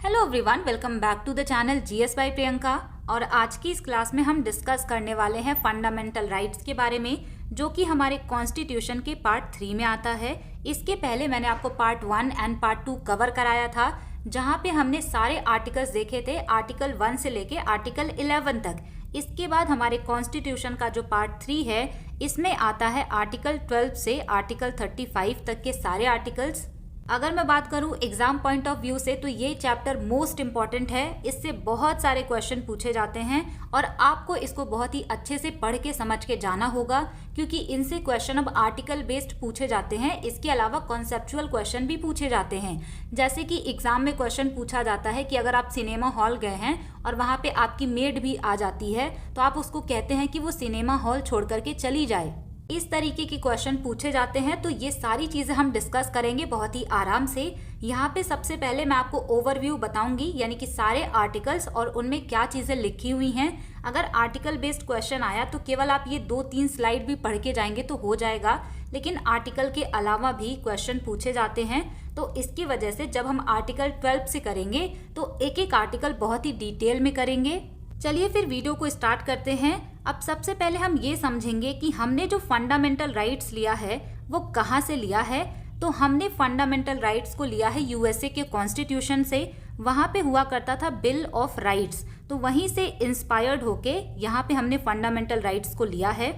Hello everyone, welcome back to the channel GS by Priyanka. और आज की इस क्लास में हम डिस्कस करने वाले हैं फंडामेंटल राइट्स के बारे में, जो कि हमारे कॉन्स्टिट्यूशन के पार्ट 3 में आता है। इसके पहले मैंने आपको पार्ट 1 एंड पार्ट 2 कवर कराया था, जहां पे हमने सारे आर्टिकल्स देखे थे, आर्टिकल 1 से लेके आर्टिकल 11 तक। इसके बाद हमारे कॉन्स्टिट्यूशन का जो पार्ट 3 है, इसमें आता है आर्टिकल 12 से आर्टिकल 35 तक के सारे आर्टिकल्स। अगर मैं बात करूं एग्जाम पॉइंट ऑफ व्यू से, तो ये चैप्टर मोस्ट इंपॉर्टेंट है। इससे बहुत सारे क्वेश्चन पूछे जाते हैं और आपको इसको बहुत ही अच्छे से पढ़ के समझ के जाना होगा, क्योंकि इनसे क्वेश्चन अब आर्टिकल बेस्ड पूछे जाते हैं। इसके अलावा कॉन्सेप्चुअल क्वेश्चन भी पूछे जाते हैं। जैसे कि एग्जाम में क्वेश्चन पूछा जाता है कि अगर आप सिनेमा हॉल गए हैं और वहाँ पे आपकी मेड भी आ जाती है, तो आप उसको कहते हैं कि वो सिनेमा हॉल छोड़ करके चली जाए। इस तरीके के क्वेश्चन पूछे जाते हैं। तो ये सारी चीजें हम डिस्कस करेंगे बहुत ही आराम से। यहाँ पे सबसे पहले मैं आपको ओवरव्यू बताऊंगी, यानी कि सारे आर्टिकल्स और उनमें क्या चीजें लिखी हुई हैं। अगर आर्टिकल बेस्ड क्वेश्चन आया तो केवल आप ये 2-3 स्लाइड भी पढ़ के जाएंगे तो हो जाएगा, लेकिन आर्टिकल के अलावा भी क्वेश्चन पूछे जाते हैं। तो इसकी वजह से जब हम आर्टिकल 12 से करेंगे तो एक एक आर्टिकल बहुत ही डिटेल में करेंगे। चलिए फिर वीडियो को स्टार्ट करते हैं। अब सबसे पहले हम ये समझेंगे कि हमने जो फंडामेंटल राइट्स लिया है वो कहाँ से लिया है। तो हमने फंडामेंटल राइट्स को लिया है यूएसए के कॉन्स्टिट्यूशन से। वहाँ पे हुआ करता था बिल ऑफ राइट्स, तो वहीं से इंस्पायर्ड होके यहाँ पे हमने फंडामेंटल राइट्स को लिया है।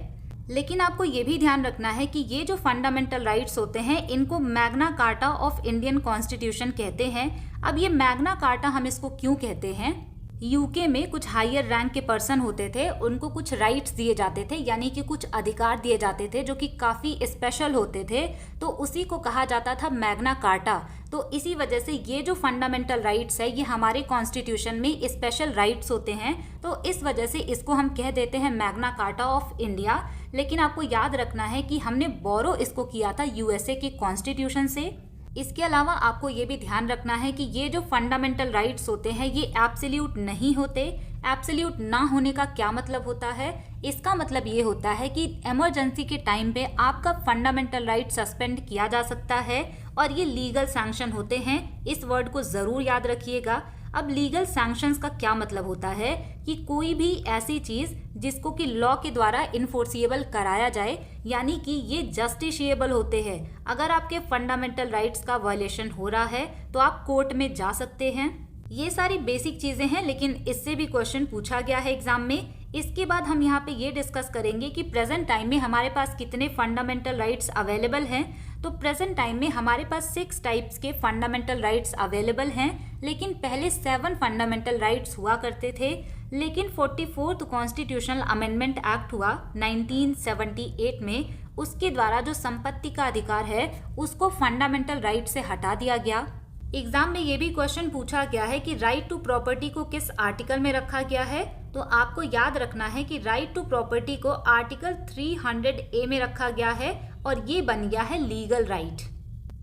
लेकिन आपको ये भी ध्यान रखना है कि ये जो फंडामेंटल राइट्स होते हैं, इनको Magna carta of Indian constitution कहते हैं। अब ये मैग्ना कार्टा हम इसको क्यों कहते हैं? यूके में कुछ हायर रैंक के पर्सन होते थे, उनको कुछ राइट्स दिए जाते थे, यानी कि कुछ अधिकार दिए जाते थे जो कि काफ़ी स्पेशल होते थे, तो उसी को कहा जाता था मैग्ना कार्टा। तो इसी वजह से ये जो फंडामेंटल राइट्स है, ये हमारे कॉन्स्टिट्यूशन में स्पेशल राइट्स होते हैं, तो इस वजह से इसको हम कह देते हैं मैग्ना कार्टा ऑफ इंडिया। लेकिन आपको याद रखना है कि हमने बोरो इसको किया था यूएसए के कॉन्स्टिट्यूशन से। इसके अलावा आपको ये भी ध्यान रखना है कि ये जो फंडामेंटल राइट्स होते हैं, ये एब्सोल्यूट नहीं होते। एब्सोल्यूट ना होने का क्या मतलब होता है? इसका मतलब ये होता है कि इमरजेंसी के टाइम पे आपका फंडामेंटल राइट सस्पेंड किया जा सकता है और ये लीगल सैंक्शन होते हैं। इस वर्ड को ज़रूर याद रखिएगा। अब लीगल सैंक्शंस का क्या मतलब होता है कि कोई भी ऐसी चीज़ जिसको कि लॉ के द्वारा इन्फोर्सिएबल कराया जाए, यानी कि ये जस्टिशिएबल होते हैं। अगर आपके फंडामेंटल राइट्स का वायलेशन हो रहा है तो आप कोर्ट में जा सकते हैं। ये सारी बेसिक चीज़ें हैं, लेकिन इससे भी क्वेश्चन पूछा गया है एग्जाम में। इसके बाद हम यहाँ पे ये डिस्कस करेंगे कि प्रेजेंट टाइम में हमारे पास कितने फंडामेंटल राइट्स अवेलेबल हैं। तो प्रेजेंट टाइम में हमारे पास 6 टाइप्स के फंडामेंटल राइट्स अवेलेबल हैं, लेकिन पहले 7 फंडामेंटल राइट्स हुआ करते थे। लेकिन 44th कॉन्स्टिट्यूशनल अमेंडमेंट एक्ट हुआ 1978 में, उसके द्वारा जो संपत्ति का अधिकार है उसको फंडामेंटल राइट से हटा दिया गया। एग्जाम में ये भी क्वेश्चन पूछा गया है कि राइट टू प्रॉपर्टी को किस आर्टिकल में रखा गया है। तो आपको याद रखना है कि राइट टू प्रॉपर्टी को आर्टिकल 300A में रखा गया है और ये बन गया है लीगल राइट।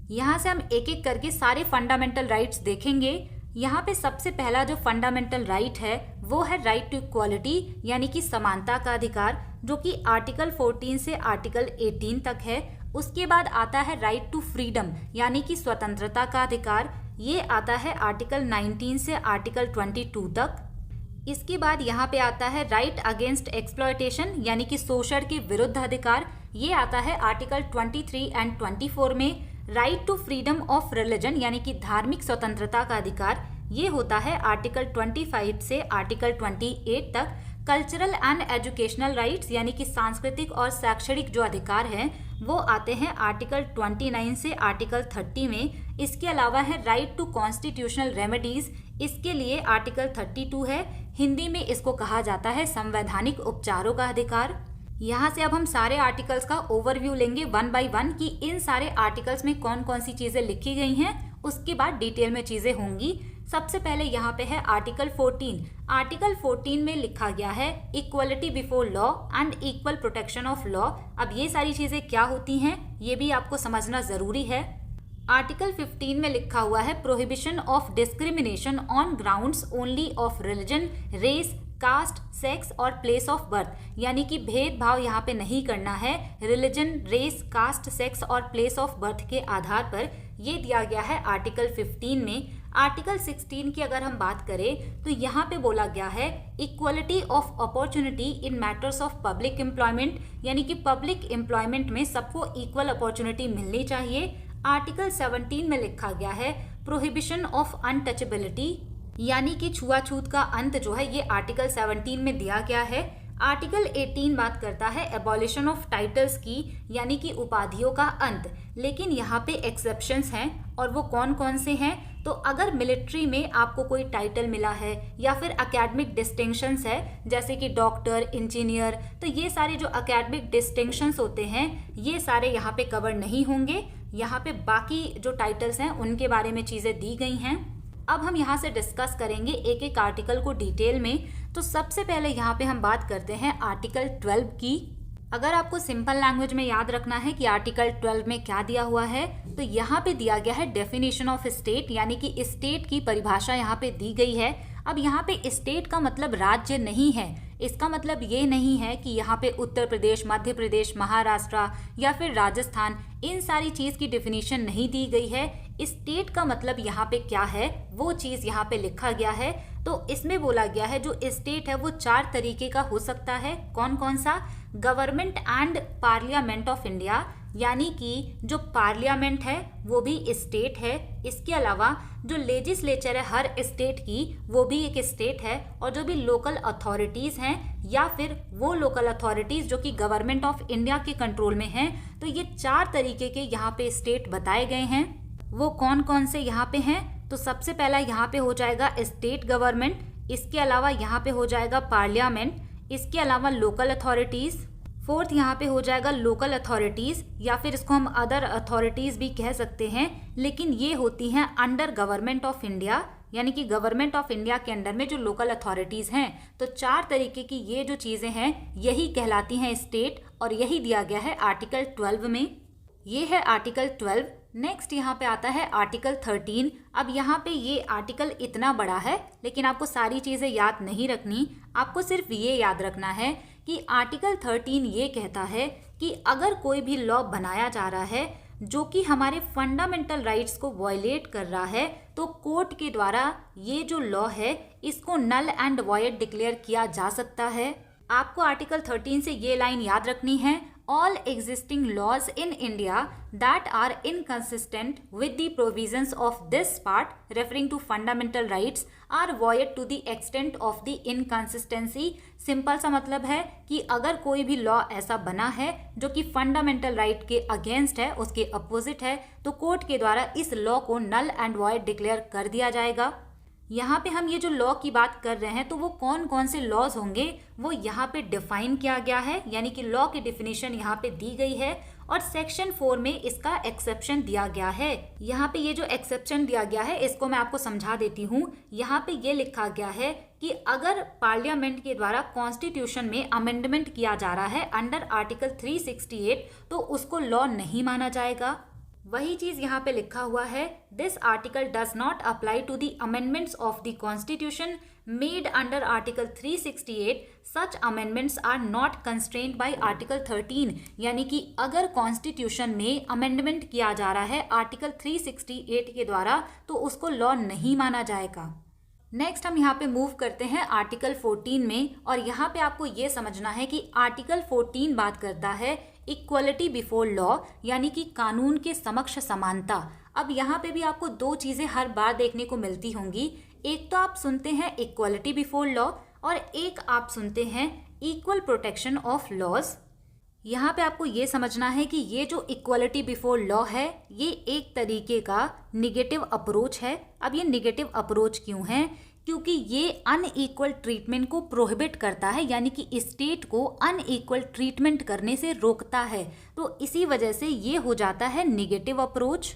यहाँ से हम एक एक करके सारे फंडामेंटल राइट्स देखेंगे। यहाँ पे सबसे पहला जो फंडामेंटल राइट है वो है राइट टू इक्वालिटी, यानी कि समानता का अधिकार, जो कि आर्टिकल 14 से आर्टिकल 18 तक है। उसके बाद आता है राइट टू फ्रीडम, यानी कि स्वतंत्रता का अधिकार। ये आता है आर्टिकल 19 से आर्टिकल 22 तक। इसके बाद यहाँ पे आता है राइट अगेंस्ट एक्सप्लॉयटेशन, यानी कि शोषण के विरुद्ध अधिकार। ये आता है आर्टिकल 23 एंड 24 में। Right to freedom of religion, यानी कि धार्मिक स्वतंत्रता का अधिकार, ये होता है आर्टिकल 25 से आर्टिकल 28 तक। कल्चरल एंड एजुकेशनल राइट्स, यानी कि सांस्कृतिक और शैक्षणिक जो अधिकार हैं वो आते हैं आर्टिकल 29 से आर्टिकल 30 में। इसके अलावा है राइट टू कॉन्स्टिट्यूशनल रेमेडीज, इसके लिए आर्टिकल 32 है। हिंदी में इसको कहा जाता है संवैधानिक उपचारों का अधिकार। यहाँ से अब हम सारे आर्टिकल्स का ओवरव्यू लेंगे 1 बाय 1 कि इन सारे आर्टिकल्स में कौन कौन सी चीज़ें लिखी गई हैं, उसके बाद डिटेल में चीज़ें होंगी। सबसे पहले यहाँ पे है आर्टिकल 14। आर्टिकल 14 में लिखा गया है equality before law and equal protection of law. अब ये सारी चीज़ें क्या होती हैं ये भी आपको समझना ज़रूरी है। आर्टिकल 15 में लिखा हुआ है prohibition of discrimination on grounds only of religion, race, caste, sex और प्लेस ऑफ बर्थ, यानी कि भेदभाव यहाँ पे नहीं करना है रिलीजन, रेस, कास्ट, सेक्स और प्लेस ऑफ बर्थ के आधार पर। ये दिया गया है आर्टिकल 15 में। आर्टिकल 16 की अगर हम बात करें तो यहाँ पे बोला गया है equality of opportunity in matters of public employment, यानी कि पब्लिक एम्प्लॉयमेंट में सबको इक्वल अपॉर्चुनिटी मिलनी चाहिए। आर्टिकल 17 में लिखा गया है प्रोहिबिशन ऑफ अनटचेबिलिटी, यानी कि छुआछूत का अंत जो है ये आर्टिकल 17 में दिया गया है। आर्टिकल 18 बात करता है एबॉलिशन ऑफ टाइटल्स की, यानी कि उपाधियों का अंत, लेकिन यहाँ पे एक्सेप्शंस हैं और वो कौन कौन से हैं। तो अगर मिलिट्री में आपको कोई टाइटल मिला है या फिर एकेडमिक डिस्टिंक्शंस है जैसे कि डॉक्टर, इंजीनियर, तो ये सारे जो एकेडमिक डिस्टिंक्शंस होते हैं ये सारे यहाँ पे कवर नहीं होंगे। यहाँ पे बाकी जो टाइटल्स हैं उनके बारे में चीज़ें दी गई हैं। अब हम यहाँ से डिस्कस करेंगे एक एक आर्टिकल को डिटेल में। तो सबसे पहले यहाँ पे हम बात करते हैं आर्टिकल 12 की। अगर आपको सिंपल लैंग्वेज में याद रखना है कि आर्टिकल 12 में क्या दिया हुआ है, तो यहाँ पे दिया गया है डेफिनेशन ऑफ स्टेट, यानी कि स्टेट की परिभाषा यहाँ पे दी गई है। अब यहाँ पे स्टेट का मतलब राज्य नहीं है, इसका मतलब ये नहीं है कि यहाँ पे उत्तर प्रदेश, मध्य प्रदेश, महाराष्ट्र या फिर राजस्थान, इन सारी चीज़ की डेफिनेशन नहीं दी गई है। स्टेट का मतलब यहाँ पे क्या है वो चीज़ यहाँ पे लिखा गया है। तो इसमें बोला गया है जो स्टेट है वो 4 तरीके का हो सकता है। कौन कौन सा? Government and parliament of India, यानी कि जो पार्लियामेंट है वो भी स्टेट है। इसके अलावा जो लेजिस्लेचर है हर स्टेट की वो भी एक स्टेट है। और जो भी लोकल अथॉरिटीज़ हैं या फिर वो लोकल अथॉरिटीज़ जो कि गवर्नमेंट ऑफ इंडिया के कंट्रोल में हैं, तो ये 4 तरीके के यहाँ पे स्टेट बताए गए हैं। वो कौन कौन से यहाँ पे हैं? तो सबसे पहला यहाँ पे हो जाएगा स्टेट गवर्नमेंट, इसके अलावा यहाँ पे हो जाएगा पार्लियामेंट, इसके अलावा लोकल अथॉरिटीज़, फोर्थ यहाँ पे हो जाएगा लोकल अथॉरिटीज़ या फिर इसको हम अदर अथॉरिटीज़ भी कह सकते हैं, लेकिन ये होती हैं अंडर गवर्नमेंट ऑफ इंडिया, यानी कि गवर्नमेंट ऑफ इंडिया के अंडर में जो लोकल अथॉरिटीज़ हैं। तो 4 तरीके की ये जो चीज़ें हैं यही कहलाती हैं स्टेट, और यही दिया गया है आर्टिकल 12 में। ये है आर्टिकल 12। नेक्स्ट यहाँ पे आता है आर्टिकल 13। अब यहाँ पे ये आर्टिकल इतना बड़ा है लेकिन आपको सारी चीज़ें याद नहीं रखनी, आपको सिर्फ ये याद रखना है कि आर्टिकल 13 ये कहता है कि अगर कोई भी लॉ बनाया जा रहा है जो कि हमारे फंडामेंटल राइट्स को वॉयलेट कर रहा है, तो कोर्ट के द्वारा ये जो लॉ है इसको नल एंड वॉइड डिक्लेयर किया जा सकता है। आपको आर्टिकल 13 से ये लाइन याद रखनी है, all existing laws in India that are inconsistent with the provisions of this part referring to fundamental rights are void to the extent of the inconsistency। Simple सा मतलब है कि अगर कोई भी लॉ ऐसा बना है जो कि फंडामेंटल राइट के अगेंस्ट है, उसके अपोजिट है, तो कोर्ट के द्वारा इस लॉ को नल एंड वॉइड डिक्लेयर कर दिया जाएगा। यहाँ पे हम ये जो लॉ की बात कर रहे हैं तो वो कौन कौन से लॉज होंगे वो यहाँ पे डिफाइन किया गया है, यानी कि लॉ की डिफिनीशन यहाँ पे दी गई है। और सेक्शन 4 में इसका एक्सेप्शन दिया गया है। यहाँ पे ये जो एक्सेप्शन दिया गया है इसको मैं आपको समझा देती हूँ। यहाँ पे ये लिखा गया है कि अगर पार्लियामेंट के द्वारा कॉन्स्टिट्यूशन में अमेंडमेंट किया जा रहा है अंडर आर्टिकल 368 तो उसको लॉ नहीं माना जाएगा। वही चीज यहाँ पे लिखा हुआ है, this article does not apply to the amendments of the constitution made under article 368, such amendments are not constrained by article 13। यानी कि अगर कॉन्स्टिट्यूशन में अमेंडमेंट किया जा रहा है आर्टिकल 368 के द्वारा तो उसको लॉ नहीं माना जाएगा। नेक्स्ट हम यहाँ पे मूव करते हैं आर्टिकल 14 में, और यहाँ पे आपको ये समझना है कि आर्टिकल 14 बात करता है इक्वलिटी बिफोर लॉ, यानी कि कानून के समक्ष समानता। अब यहाँ पे भी आपको 2 चीज़ें हर बार देखने को मिलती होंगी, एक तो आप सुनते हैं इक्वलिटी बिफोर लॉ और एक आप सुनते हैं इक्वल प्रोटेक्शन ऑफ लॉज। यहाँ पे आपको ये समझना है कि ये जो इक्वलिटी बिफोर लॉ है ये एक तरीके का निगेटिव अप्रोच है। अब ये निगेटिव अप्रोच क्यों है? क्योंकि ये अनइक्वल ट्रीटमेंट को प्रोहिबिट करता है, यानी कि स्टेट को अनइक्वल ट्रीटमेंट करने से रोकता है। तो इसी वजह से ये हो जाता है निगेटिव अप्रोच।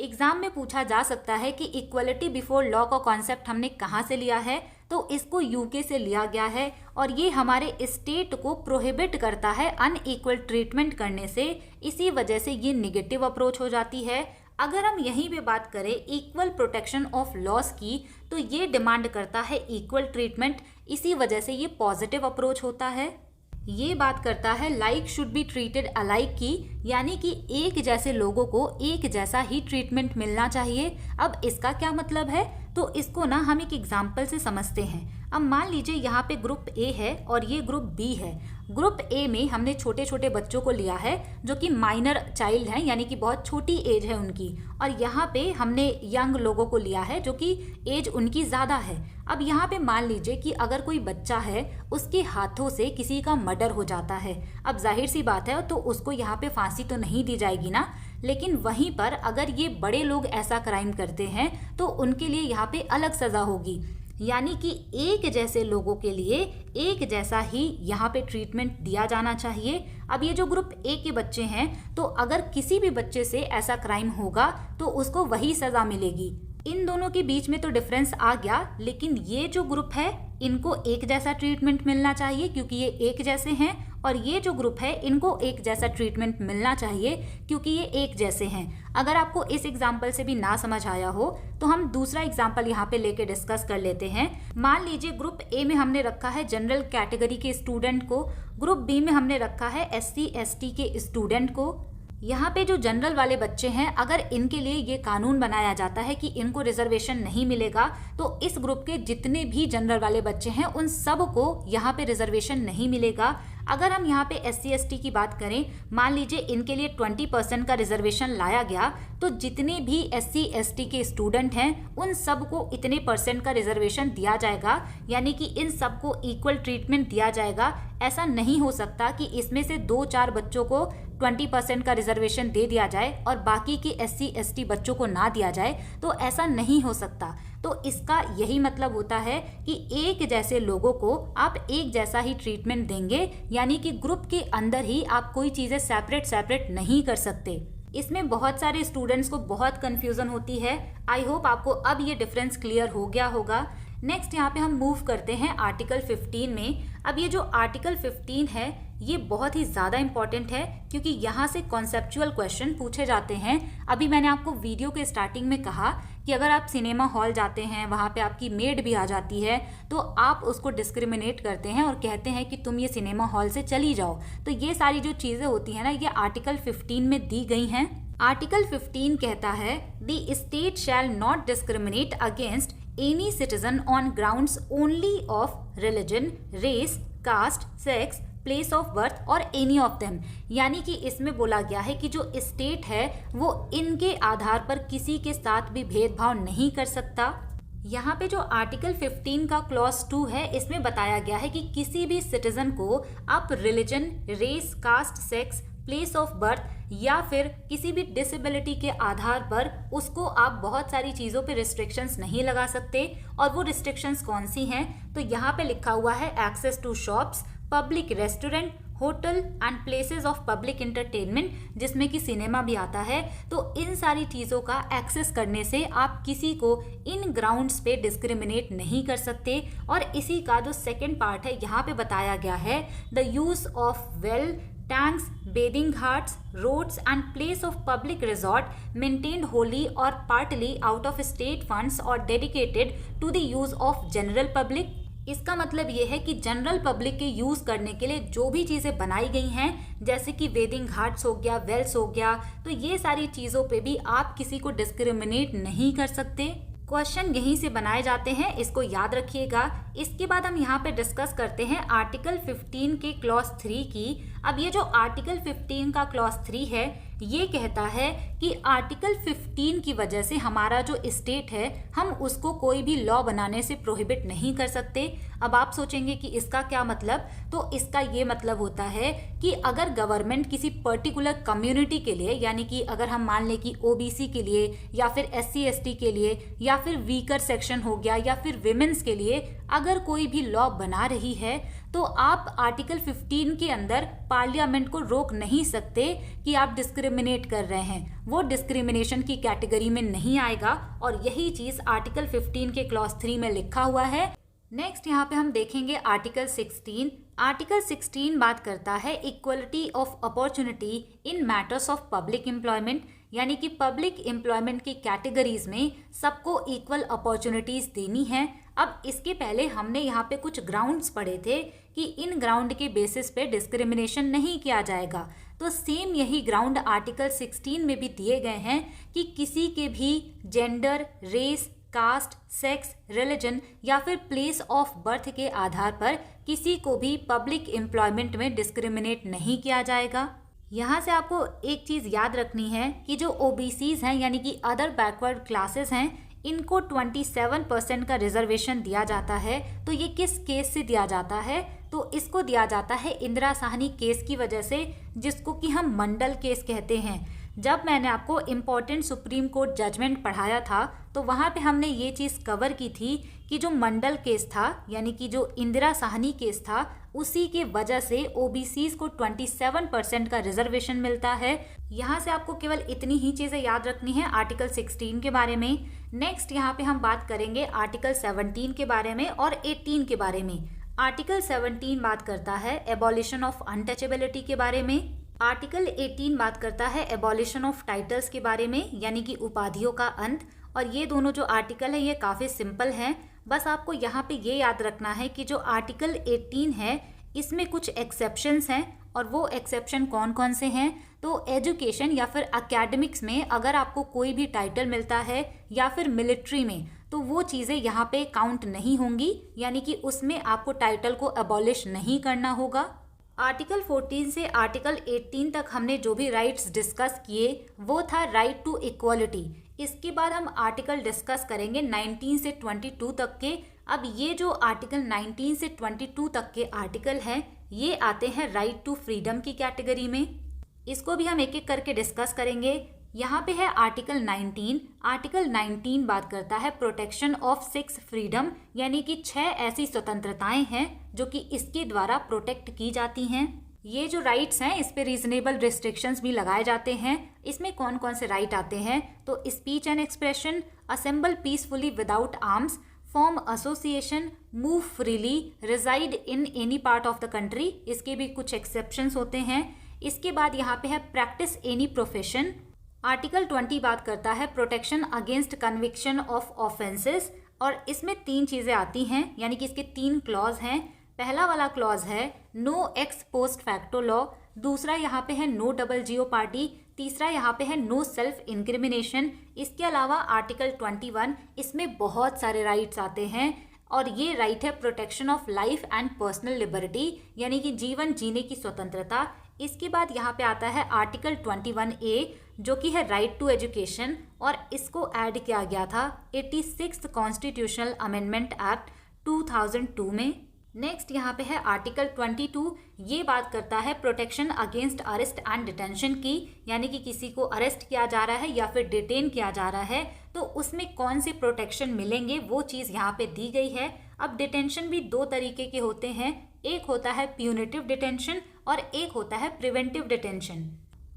एग्जाम में पूछा जा सकता है कि इक्वलिटी बिफोर लॉ का कॉन्सेप्ट हमने कहाँ से लिया है, तो इसको यूके से लिया गया है और ये हमारे स्टेट को प्रोहिबिट करता है अनइक्वल ट्रीटमेंट करने से। इसी वजह से ये निगेटिव अप्रोच हो जाती है। अगर हम यहीं पे बात करें इक्वल प्रोटेक्शन ऑफ लॉस की, तो ये डिमांड करता है इक्वल ट्रीटमेंट, इसी वजह से ये पॉजिटिव अप्रोच होता है। ये बात करता है like should be treated alike की, यानी कि एक जैसे लोगों को एक जैसा ही ट्रीटमेंट मिलना चाहिए। अब इसका क्या मतलब है, तो इसको ना हम एक एग्जाम्पल से समझते हैं। अब मान लीजिए यहाँ पे ग्रुप ए है और ये ग्रुप बी है। ग्रुप ए में हमने छोटे छोटे बच्चों को लिया है जो कि माइनर चाइल्ड हैं, यानी कि बहुत छोटी एज है उनकी, और यहाँ पे हमने यंग लोगों को लिया है जो कि एज उनकी ज़्यादा है। अब यहाँ पे मान लीजिए कि अगर कोई बच्चा है, उसके हाथों से किसी का मर्डर हो जाता है, अब जाहिर सी बात है तो उसको यहाँ पे फांसी तो नहीं दी जाएगी ना। लेकिन वहीं पर अगर ये बड़े लोग ऐसा क्राइम करते हैं तो उनके लिए यहाँ पे अलग सज़ा होगी, यानी कि एक जैसे लोगों के लिए एक जैसा ही यहाँ पे ट्रीटमेंट दिया जाना चाहिए। अब ये जो ग्रुप ए के बच्चे हैं, तो अगर किसी भी बच्चे से ऐसा क्राइम होगा तो उसको वही सज़ा मिलेगी। इन दोनों के बीच में तो डिफरेंस आ गया, लेकिन ये जो ग्रुप है इनको एक जैसा ट्रीटमेंट मिलना चाहिए क्योंकि ये एक जैसे हैं, और ये जो ग्रुप है इनको एक जैसा ट्रीटमेंट मिलना चाहिए क्योंकि ये एक जैसे हैं। अगर आपको इस एग्जाम्पल से भी ना समझ आया हो तो हम दूसरा एग्जाम्पल यहाँ पे लेके डिस्कस कर लेते हैं। मान लीजिए ग्रुप ए में हमने रखा है जनरल कैटेगरी के स्टूडेंट को, ग्रुप बी में हमने रखा है SC ST के स्टूडेंट को। यहाँ पे जो जनरल वाले बच्चे हैं, अगर इनके लिए ये कानून बनाया जाता है कि इनको रिजर्वेशन नहीं मिलेगा, तो इस ग्रुप के जितने भी जनरल वाले बच्चे हैं उन सब को यहाँ पे रिजर्वेशन नहीं मिलेगा। अगर हम यहाँ पे SC ST की बात करें, मान लीजिए इनके लिए 20% का रिजर्वेशन लाया गया, तो जितने भी SC ST के स्टूडेंट हैं उन सब को इतने परसेंट का रिजर्वेशन दिया जाएगा, यानी कि इन सबको इक्वल ट्रीटमेंट दिया जाएगा। ऐसा नहीं हो सकता कि इसमें से 2-4 बच्चों को 20% का रिजर्वेशन दे दिया जाए और बाकी के SC ST बच्चों को ना दिया जाए, तो ऐसा नहीं हो सकता। तो इसका यही मतलब होता है कि एक जैसे लोगों को आप एक जैसा ही ट्रीटमेंट देंगे, यानी कि ग्रुप के अंदर ही आप कोई चीज़ें सेपरेट नहीं कर सकते। इसमें बहुत सारे स्टूडेंट्स को बहुत कंफ्यूजन होती है। आई होप आपको अब ये डिफरेंस क्लियर हो गया होगा। नेक्स्ट यहाँ पे हम मूव करते हैं आर्टिकल 15 में। अब ये जो आर्टिकल 15 है ये बहुत ही ज़्यादा इंपॉर्टेंट है क्योंकि यहाँ से कॉन्सेप्चुअल क्वेश्चन पूछे जाते हैं। अभी मैंने आपको वीडियो के स्टार्टिंग में कहा कि अगर आप सिनेमा हॉल जाते हैं, वहाँ पे आपकी मेड भी आ जाती है, तो आप उसको डिस्क्रिमिनेट करते हैं और कहते हैं कि तुम ये सिनेमा हॉल से चली जाओ। तो ये सारी जो चीज़ें होती हैं ना, ये आर्टिकल 15 में दी गई हैं। आर्टिकल 15 कहता है the state shall not discriminate against any citizen on grounds only of religion, race, caste, sex, place of birth और एनी ऑफ देम। यानी कि इसमें बोला गया है कि जो स्टेट है वो इनके आधार पर किसी के साथ भी भेदभाव नहीं कर सकता। यहाँ पे जो आर्टिकल 15 का क्लॉज 2 है, इसमें बताया गया है कि किसी भी सिटीजन को आप religion, race, caste, sex, place of birth या फिर किसी भी डिसेबिलिटी के आधार पर उसको आप बहुत सारी चीज़ों पे रिस्ट्रिक्शंस नहीं लगा सकते। और वो रिस्ट्रिक्शंस कौन सी हैं, तो यहाँ पे लिखा हुआ है access to shops, public restaurant, hotel and places of public entertainment, जिसमें कि सिनेमा भी आता है। तो इन सारी चीज़ों का एक्सेस करने से आप किसी को इन ग्राउंड्स पे डिस्क्रिमिनेट नहीं कर सकते। और इसी का जो सेकंड पार्ट है यहाँ पे बताया गया है, the use of well, tanks, bathing ghats, roads and place of public resort maintained wholly और partly out of state funds और dedicated to the use of general public. इसका मतलब ये है कि जनरल पब्लिक के यूज करने के लिए जो भी चीजें बनाई गई हैं, जैसे कि वेदिंग घाट्स हो गया, वेल्स हो गया, तो ये सारी चीजों पे भी आप किसी को डिस्क्रिमिनेट नहीं कर सकते। क्वेश्चन यहीं से बनाए जाते हैं, इसको याद रखिएगा। इसके बाद हम यहाँ पे डिस्कस करते हैं आर्टिकल 15 के क्लॉज 3 की। अब ये जो आर्टिकल 15 का क्लॉज 3 है, ये कहता है कि आर्टिकल 15 की वजह से हमारा जो स्टेट है, हम उसको कोई भी लॉ बनाने से प्रोहिबिट नहीं कर सकते। अब आप सोचेंगे कि इसका क्या मतलब, तो इसका ये मतलब होता है कि अगर गवर्नमेंट किसी पर्टिकुलर कम्युनिटी के लिए, यानी कि अगर हम मान लें कि OBC के लिए या फिर SC ST के लिए या फिर वीकर सेक्शन हो गया या फिर विमेंस के लिए अगर कोई भी लॉ बना रही है, तो आप आर्टिकल 15 के अंदर पार्लियामेंट को रोक नहीं सकते कि आप डिस्क्रिमिनेट कर रहे हैं। वो डिस्क्रिमिनेशन की कैटेगरी में नहीं आएगा और यही चीज़ आर्टिकल 15 के क्लॉज 3 में लिखा हुआ है। नेक्स्ट यहाँ पे हम देखेंगे आर्टिकल 16। आर्टिकल 16 बात करता है equality of opportunity in matters of public employment, यानी कि पब्लिक एम्प्लॉयमेंट की कैटेगरीज में सबको इक्वल अपॉर्चुनिटीज देनी है। अब इसके पहले हमने यहाँ पे कुछ ग्राउंड्स पढ़े थे कि इन ग्राउंड के बेसिस पे डिस्क्रिमिनेशन नहीं किया जाएगा। तो सेम यही ग्राउंड आर्टिकल 16 में भी दिए गए हैं कि किसी के भी gender, race, caste, sex, religion या फिर प्लेस ऑफ बर्थ के आधार पर किसी को भी पब्लिक एम्प्लॉयमेंट में डिस्क्रिमिनेट नहीं किया जाएगा। यहाँ से आपको एक चीज़ याद रखनी है कि जो ओबीसीज हैं यानी कि अदर बैकवर्ड क्लासेस हैं, इनको 27% का रिजर्वेशन दिया जाता है। तो ये किस केस से दिया जाता है? तो इसको दिया जाता है इंदिरा साहनी केस की वजह से, जिसको कि हम मंडल केस कहते हैं। जब मैंने आपको इम्पोर्टेंट सुप्रीम कोर्ट जजमेंट पढ़ाया था तो वहाँ पे हमने ये चीज़ कवर की थी कि जो मंडल केस था यानी कि जो इंदिरा साहनी केस था, उसी के वजह से ओबीसीज को 27% का रिजर्वेशन मिलता है। यहाँ से आपको केवल इतनी ही चीज़ें याद रखनी है आर्टिकल 16 के बारे में। नेक्स्ट यहाँ पे हम बात करेंगे आर्टिकल 17 के बारे में और 18 के बारे में। आर्टिकल 17 बात करता है एबॉलिशन ऑफ अनटचेबिलिटी के बारे में। आर्टिकल 18 बात करता है एबॉलिशन ऑफ टाइटल्स के बारे में, यानी कि उपाधियों का अंत। और ये दोनों जो आर्टिकल है ये काफ़ी सिंपल हैं। बस आपको यहाँ पे ये याद रखना है कि जो आर्टिकल 18 है इसमें कुछ एक्सेप्शंस हैं, और वो एक्सेप्शन कौन कौन से हैं? तो एजुकेशन या फिर एकेडमिक्स में अगर आपको कोई भी टाइटल मिलता है या फिर मिलिट्री में, तो वो चीज़ें यहाँ पे काउंट नहीं होंगी, यानी कि उसमें आपको टाइटल को अबॉलिश नहीं करना होगा। आर्टिकल 14 से आर्टिकल 18 तक हमने जो भी राइट्स डिस्कस किए वो था राइट टू इक्वालिटी। इसके बाद हम आर्टिकल डिस्कस करेंगे 19 से 22 तक के। अब ये जो आर्टिकल 19 से 22 तक के आर्टिकल हैं ये आते हैं राइट टू फ्रीडम की कैटेगरी में। इसको भी हम एक एक करके डिस्कस करेंगे। यहाँ पे है आर्टिकल 19। आर्टिकल 19 बात करता है प्रोटेक्शन ऑफ 6 फ्रीडम, यानी कि 6 ऐसी स्वतंत्रताएं हैं जो कि इसके द्वारा प्रोटेक्ट की जाती हैं। ये जो राइट्स हैं इस पे रीजनेबल रिस्ट्रिक्शंस भी लगाए जाते हैं। इसमें कौन कौन से राइट आते हैं? तो speech and expression, assemble peacefully without arms, form association, move freely, reside in any part of the country. इसके भी कुछ एक्सेप्शंस होते हैं। इसके बाद यहाँ पे है प्रैक्टिस एनी प्रोफेशन। आर्टिकल 20 बात करता है protection against conviction of offences, और इसमें 3 चीज़ें आती हैं, यानी कि इसके 3 क्लॉज हैं। पहला वाला क्लॉज है no ex post facto law, दूसरा यहाँ पे है नो डबल जीओ पार्टी, तीसरा यहाँ पे है नो सेल्फ इंक्रिमिनेशन। इसके अलावा आर्टिकल 21, इसमें बहुत सारे राइट्स आते हैं, और ये राइट है protection of life and personal liberty, यानी कि जीवन जीने की स्वतंत्रता। इसके बाद यहाँ पे आता है आर्टिकल 21A जो कि है राइट टू एजुकेशन, और इसको ऐड किया गया था 86th कॉन्स्टिट्यूशनल अमेंडमेंट एक्ट 2002 में। नेक्स्ट यहाँ पे है आर्टिकल 22। ये बात करता है protection against arrest and detention की, यानी कि किसी को अरेस्ट किया जा रहा है या फिर डिटेन किया जा रहा है तो उसमें कौन से प्रोटेक्शन मिलेंगे वो चीज़ यहाँ पे दी गई है। अब डिटेंशन भी 2 तरीके के होते हैं, एक होता है प्यूनिटिव डिटेंशन और एक होता है प्रिवेंटिव डिटेंशन।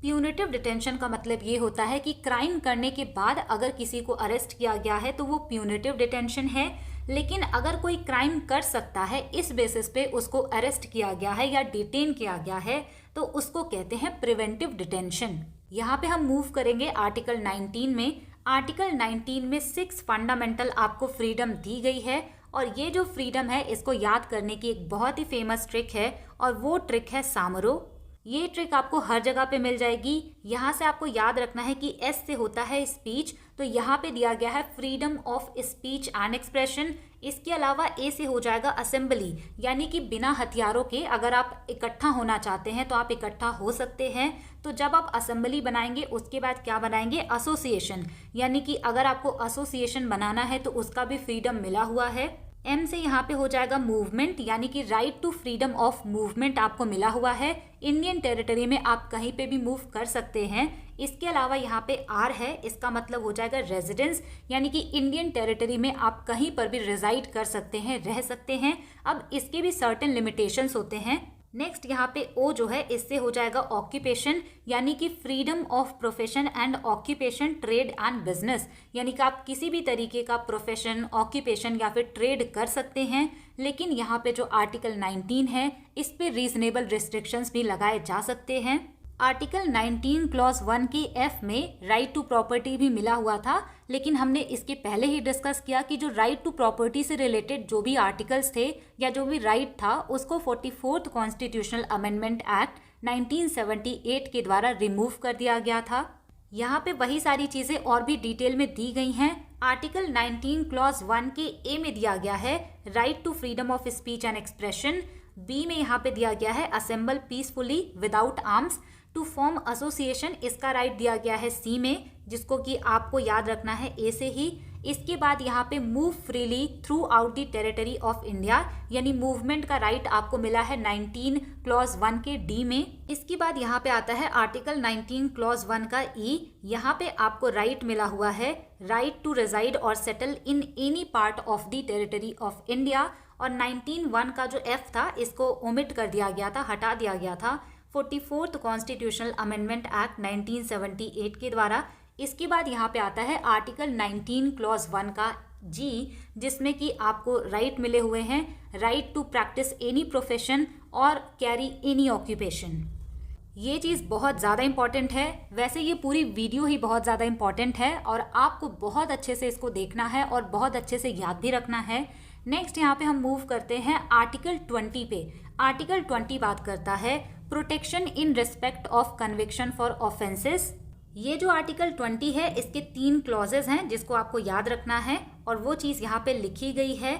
प्यूनिटिव डिटेंशन का मतलब ये होता है कि क्राइम करने के बाद अगर किसी को अरेस्ट किया गया है तो वो प्यूनिटिव डिटेंशन है, लेकिन अगर कोई क्राइम कर सकता है इस बेसिस पे उसको अरेस्ट किया गया है या डिटेन किया गया है तो उसको कहते हैं प्रिवेंटिव डिटेंशन। यहाँ पे हम मूव करेंगे आर्टिकल 19 में। आर्टिकल 19 में 6 फंडामेंटल आपको फ्रीडम दी गई है, और ये जो फ्रीडम है इसको याद करने की एक बहुत ही फेमस ट्रिक है, और वो ट्रिक है सामरो। ये ट्रिक आपको हर जगह पे मिल जाएगी। यहाँ से आपको याद रखना है कि एस से होता है स्पीच, तो यहाँ पे दिया गया है freedom of speech and expression. इसके अलावा ए से हो जाएगा असेंबली, यानी कि बिना हथियारों के अगर आप इकट्ठा होना चाहते हैं तो आप इकट्ठा हो सकते हैं। तो जब आप असेंबली बनाएंगे उसके बाद क्या बनाएंगे? एसोसिएशन, यानी कि अगर आपको एसोसिएशन बनाना है तो उसका भी फ्रीडम मिला हुआ है। एम से यहाँ पे हो जाएगा मूवमेंट, यानी कि right to freedom of movement आपको मिला हुआ है। इंडियन टेरिटरी में आप कहीं पे भी मूव कर सकते हैं। इसके अलावा यहाँ पे आर है, इसका मतलब हो जाएगा रेजिडेंस, यानी कि इंडियन टेरिटरी में आप कहीं पर भी रिजाइड कर सकते हैं, रह सकते हैं। अब इसके भी सर्टेन लिमिटेशंस होते हैं। नेक्स्ट यहाँ पे ओ जो है इससे हो जाएगा ऑक्यूपेशन, यानी कि freedom of profession and occupation, trade and business, यानी कि आप किसी भी तरीके का प्रोफेशन, ऑक्यूपेशन या फिर ट्रेड कर सकते हैं। लेकिन यहाँ पे जो आर्टिकल 19 है इस पे रीजनेबल रिस्ट्रिक्शंस भी लगाए जा सकते हैं। आर्टिकल 19 क्लॉज 1 के एफ में राइट टू प्रॉपर्टी भी मिला हुआ था, लेकिन हमने इसके पहले ही डिस्कस किया कि जो राइट टू प्रॉपर्टी से रिलेटेड जो भी आर्टिकल्स थे या जो भी राइट था उसको 44th कॉन्स्टिट्यूशनल अमेंडमेंट एक्ट 1978 के द्वारा रिमूव कर दिया गया था। यहाँ पे वही सारी चीजें और भी डिटेल में दी गई हैं। आर्टिकल 19 क्लॉज 1 के ए में दिया गया है right to freedom of speech and expression. B में यहाँ पे दिया गया है assemble peacefully without arms to form association, इसका राइट दिया गया है सी में, जिसको कि आपको याद रखना है ए से ही। इसके बाद यहाँ पे move freely through out the territory of India, यानी मूवमेंट का राइट आपको मिला है 19 क्लॉज 1 के डी में। इसके बाद यहाँ पे आता है आर्टिकल 19 क्लॉज 1 का ई। यहाँ पे आपको राइट मिला हुआ है राइट टू रेजाइड और settle in any part of the territory of India. और 19(1) का जो एफ था इसको ओमिट कर दिया गया था, हटा दिया गया था 44th कॉन्स्टिट्यूशनल अमेंडमेंट एक्ट 1978 के द्वारा। इसके बाद यहाँ पे आता है आर्टिकल 19 क्लॉज 1 का जी, जिसमें कि आपको राइट मिले हुए हैं right to practise any profession और कैरी एनी ऑक्यूपेशन। ये चीज़ बहुत ज़्यादा इंपॉर्टेंट है। वैसे ये पूरी वीडियो ही बहुत ज़्यादा इंपॉर्टेंट है और आपको बहुत अच्छे से इसको देखना है और बहुत अच्छे से याद भी रखना है। नेक्स्ट यहाँ पे हम मूव करते हैं आर्टिकल 20 पे। आर्टिकल 20 बात करता है protection in respect of conviction for offences. ये जो आर्टिकल 20 है इसके 3 क्लॉजेज हैं जिसको आपको याद रखना है और वो चीज़ यहाँ पे लिखी गई है।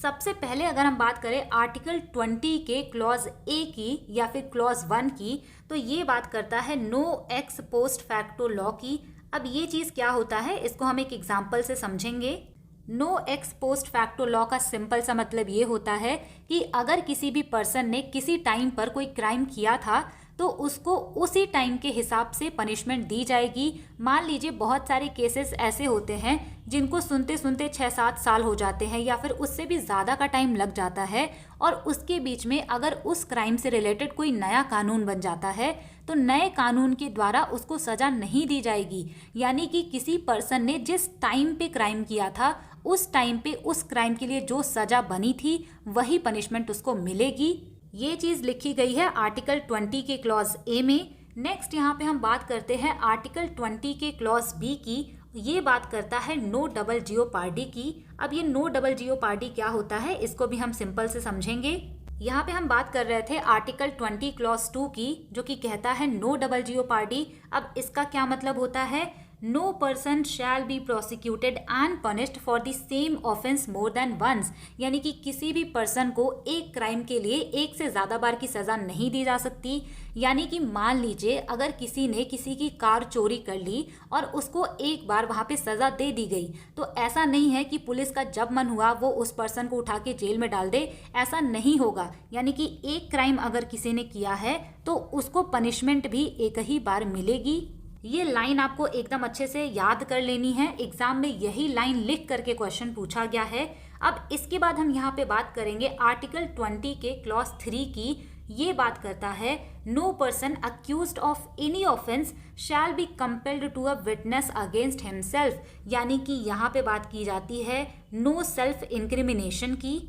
सबसे पहले अगर हम बात करें आर्टिकल 20 के क्लॉज ए की या फिर क्लॉज 1 की, तो ये बात करता है no ex post facto law की। अब ये चीज़ क्या होता है इसको हम एक एग्जाम्पल से समझेंगे। No ex post facto law का सिंपल सा मतलब ये होता है कि अगर किसी भी पर्सन ने किसी टाइम पर कोई क्राइम किया था तो उसको उसी टाइम के हिसाब से पनिशमेंट दी जाएगी। मान लीजिए बहुत सारे केसेस ऐसे होते हैं जिनको सुनते सुनते 6-7 साल हो जाते हैं या फिर उससे भी ज़्यादा का टाइम लग जाता है, और उसके बीच में अगर उस क्राइम से रिलेटेड कोई नया कानून बन जाता है तो नए कानून के द्वारा उसको सज़ा नहीं दी जाएगी। यानी कि किसी पर्सन ने जिस टाइम पे क्राइम किया था उस टाइम पे उस क्राइम के लिए जो सज़ा बनी थी वही पनिशमेंट उसको मिलेगी। ये चीज़ लिखी गई है आर्टिकल 20 के क्लॉज ए में। नेक्स्ट यहाँ पे हम बात करते हैं आर्टिकल 20 के क्लॉज बी की। ये बात करता है नो डबल जियोपार्डी की। अब ये नो डबल जियोपार्डी क्या होता है इसको भी हम सिंपल से समझेंगे। यहाँ पे हम बात कर रहे थे आर्टिकल 20 क्लॉज 2 की, जो कि कहता है नो डबल जियोपार्डी। अब इसका क्या मतलब होता है? No person shall be prosecuted and punished for the same offence more than once. यानी कि किसी भी पर्सन को एक क्राइम के लिए एक से ज़्यादा बार की सज़ा नहीं दी जा सकती। यानी कि मान लीजिए अगर किसी ने किसी की कार चोरी कर ली और उसको एक बार वहाँ पे सज़ा दे दी गई, तो ऐसा नहीं है कि पुलिस का जब मन हुआ वो उस पर्सन को उठा के जेल में डाल दे, ऐसा नहीं होगा। यानी कि एक क्राइम अगर किसी ने किया है तो उसको पनिशमेंट भी एक ही बार मिलेगी। ये लाइन आपको एकदम अच्छे से याद कर लेनी है, एग्जाम में यही लाइन लिख करके क्वेश्चन पूछा गया है। अब इसके बाद हम यहाँ पे बात करेंगे आर्टिकल 20 के क्लॉज 3 की। ये बात करता है no person accused of any offence shall be compelled to a witness against himself. यानी कि यहाँ पे बात की जाती है नो सेल्फ इंक्रिमिनेशन की।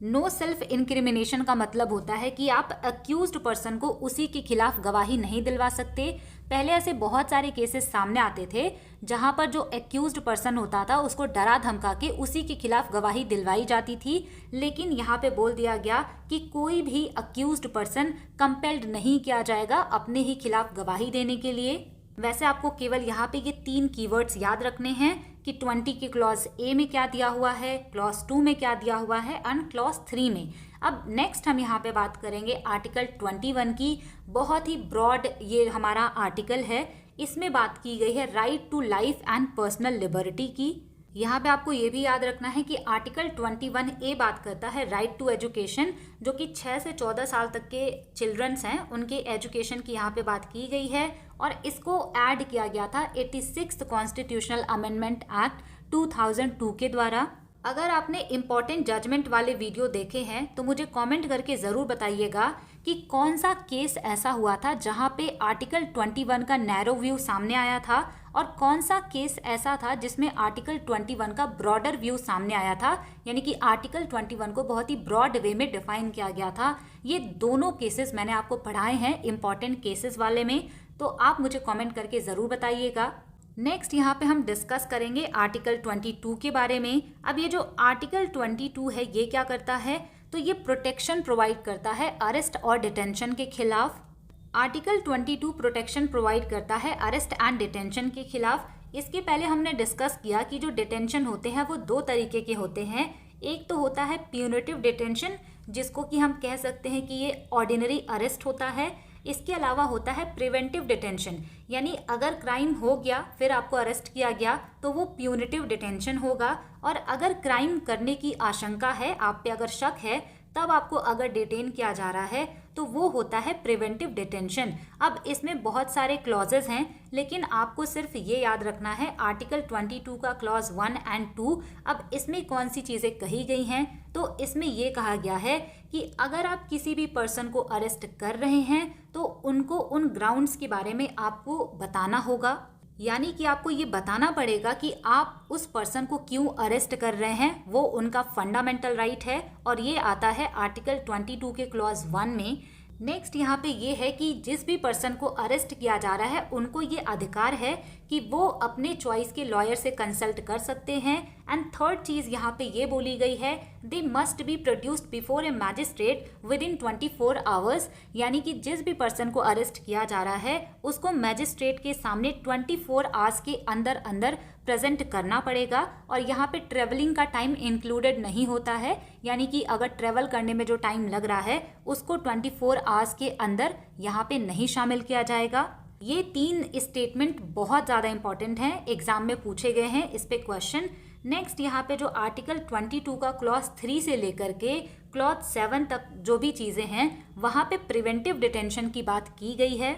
नो सेल्फ इंक्रिमिनेशन का मतलब होता है कि आप अक्यूज्ड पर्सन को उसी के खिलाफ गवाही नहीं दिलवा सकते। पहले ऐसे बहुत सारे केसेस सामने आते थे जहां पर जो एक्यूज्ड पर्सन होता था उसको डरा धमका के उसी के खिलाफ गवाही दिलवाई जाती थी, लेकिन यहाँ पे बोल दिया गया कि कोई भी अक्यूज्ड पर्सन कंपेल्ड नहीं किया जाएगा अपने ही खिलाफ गवाही देने के लिए। वैसे आपको केवल यहाँ पे ये 3 कीवर्ड्स याद रखने हैं कि 20 के क्लॉज ए में क्या दिया हुआ है, क्लॉज 2 में क्या दिया हुआ है एंड क्लॉज 3 में। अब नेक्स्ट हम यहाँ पे बात करेंगे आर्टिकल 21 की। बहुत ही ब्रॉड ये हमारा आर्टिकल है। इसमें बात की गई है right to life and personal liberty की। यहाँ पे आपको ये भी याद रखना है कि आर्टिकल 21A बात करता है राइट टू एजुकेशन, जो कि 6 से 14 साल तक के चिल्ड्रंस हैं उनके एजुकेशन की यहाँ पे बात की गई है, और इसको ऐड किया गया था 86th कॉन्स्टिट्यूशनल अमेंडमेंट एक्ट 2002 के द्वारा। अगर आपने इम्पॉर्टेंट जजमेंट वाले वीडियो देखे हैं तो मुझे कमेंट करके ज़रूर बताइएगा कि कौन सा केस ऐसा हुआ था जहां पे आर्टिकल 21 का नैरो व्यू सामने आया था और कौन सा केस ऐसा था जिसमें आर्टिकल 21 का ब्रॉडर व्यू सामने आया था, यानी कि आर्टिकल 21 को बहुत ही ब्रॉड वे में डिफाइन किया गया था। ये दोनों केसेस मैंने आपको पढ़ाए हैं इंपॉर्टेंट केसेस वाले में, तो आप मुझे कमेंट करके ज़रूर बताइएगा। नेक्स्ट यहाँ पे हम डिस्कस करेंगे आर्टिकल 22 के बारे में। अब ये जो आर्टिकल 22 है ये क्या करता है, तो ये प्रोटेक्शन प्रोवाइड करता है अरेस्ट और डिटेंशन के खिलाफ। आर्टिकल 22 प्रोटेक्शन प्रोवाइड करता है अरेस्ट एंड डिटेंशन के खिलाफ। इसके पहले हमने डिस्कस किया कि जो डिटेंशन होते हैं वो दो तरीके के होते हैं। एक तो होता है प्यूनिटिव डिटेंशन, जिसको कि हम कह सकते हैं कि ये ऑर्डिनरी अरेस्ट होता है। इसके अलावा होता है प्रिवेंटिव डिटेंशन, यानी अगर क्राइम हो गया फिर आपको अरेस्ट किया गया तो वो प्यूनिटिव डिटेंशन होगा, और अगर क्राइम करने की आशंका है, आप पे अगर शक है, तब आपको अगर डिटेन किया जा रहा है तो वो होता है प्रिवेंटिव डिटेंशन। अब इसमें बहुत सारे क्लॉजेस हैं, लेकिन आपको सिर्फ ये याद रखना है आर्टिकल 22 का क्लॉज 1 एंड 2। अब इसमें कौन सी चीज़ें कही गई हैं, तो इसमें ये कहा गया है कि अगर आप किसी भी पर्सन को अरेस्ट कर रहे हैं तो उनको उन ग्राउंड्स के बारे में आपको बताना होगा, यानी कि आपको ये बताना पड़ेगा कि आप उस पर्सन को क्यों अरेस्ट कर रहे हैं, वो उनका फंडामेंटल राइट है, और ये आता है आर्टिकल 22 के क्लॉज 1 में। नेक्स्ट यहाँ पे ये है कि जिस भी पर्सन को अरेस्ट किया जा रहा है उनको ये अधिकार है कि वो अपने चॉइस के लॉयर से कंसल्ट कर सकते हैं। एंड थर्ड चीज़ यहाँ पे ये बोली गई है, they must be produced before A magistrate with in 24 hours, यानी कि जिस भी पर्सन को अरेस्ट किया जा रहा है उसको मैजिस्ट्रेट के सामने 24 आवर्स के अंदर अंदर प्रेजेंट करना पड़ेगा। और यहाँ पे ट्रेवलिंग का टाइम इंक्लूडेड नहीं होता है, यानी कि अगर ट्रेवल करने में जो टाइम लग रहा है उसको 24 आवर्स के अंदर यहाँ पे नहीं शामिल किया जाएगा। ये 3 स्टेटमेंट बहुत ज़्यादा इंपॉर्टेंट हैं, एग्जाम में पूछे गए हैं इस पे क्वेश्चन। नेक्स्ट यहाँ पे जो आर्टिकल 22 का क्लॉज 3 से लेकर के क्लॉज 7 तक जो भी चीज़ें हैं वहाँ पे प्रिवेंटिव डिटेंशन की बात की गई है।